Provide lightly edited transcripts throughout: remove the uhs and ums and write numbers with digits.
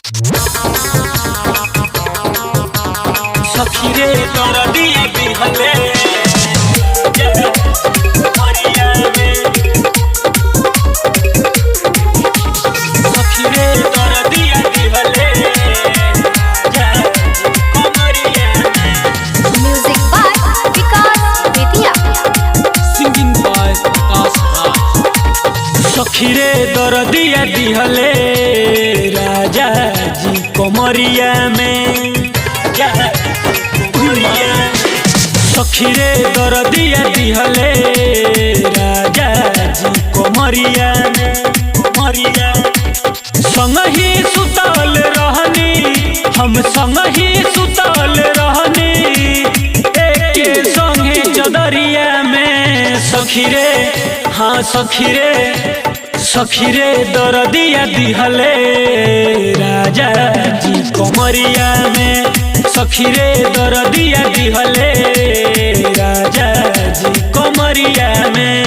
सखी रे दरदिया दिहले मरिया में। सखी रे दरदिया दिहले मरिया में। Music by Vikas Vidya. Singing by Vikas Raj। सखी रे दरदिया दिहले राजा जी कमरिया में। सखी रे दरदिया दिहले राजा जी कमरिया में। मरिया संग ही सुतल रहनी, हम संग ही सुतल रहनी एके संगे चदरिया में। सखी रे हाँ सखी रे दरदिया दिहले राजा जी कमरिया में। सखी रे दरदिया दिहले राजा जी कमरिया में।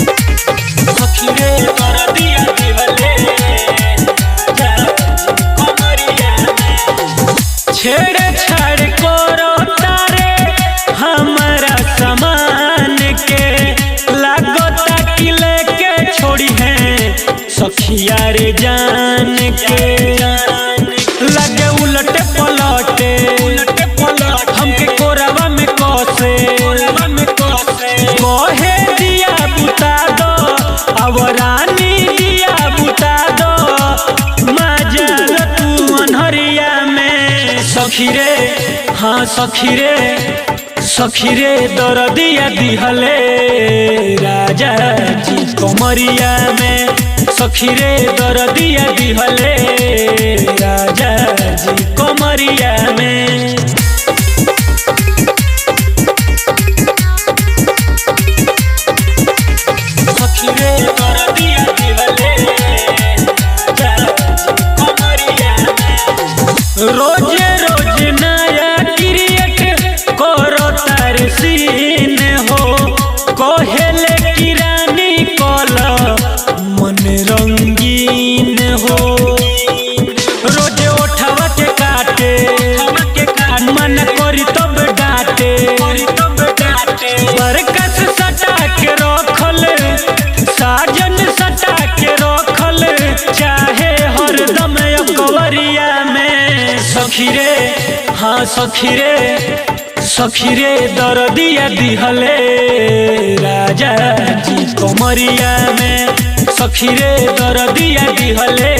सखी रे दरदिया दिहले राजा जी कमरिया में। छेड़ छाड़ करो तारे हमारा सामान के, लागता कि लेके छोड़ी है सखिया रे जान के। लगे उलटे पलटे हमके कोरावा में कसे, कहे दिया बुता दो अब रानी दिया बुता दो मजा तू अनहरिया में। सखी रे हाँ सखी रे दरदिया दिहले राजा जी कमरिया में। सखी रे दरदिया दिहले राजा जी कमरिया में। सखी रे दरदिया दिहले राजा जी कमरिया में। रोजे रोज नया क्रिएट करो तार सीन हो, कोहेले की रानी कल मन रंगीन हो। रोजे उठवा के काटे मन करी तब डांटे, बरकस सटा के रखल साजन सटा के रखल चाहे हरदम अकबरिया में। सखी रे हाँ सखी रे दरदिया दिहले राजा जी कमरिया में। सखी रे दरदिया दिहले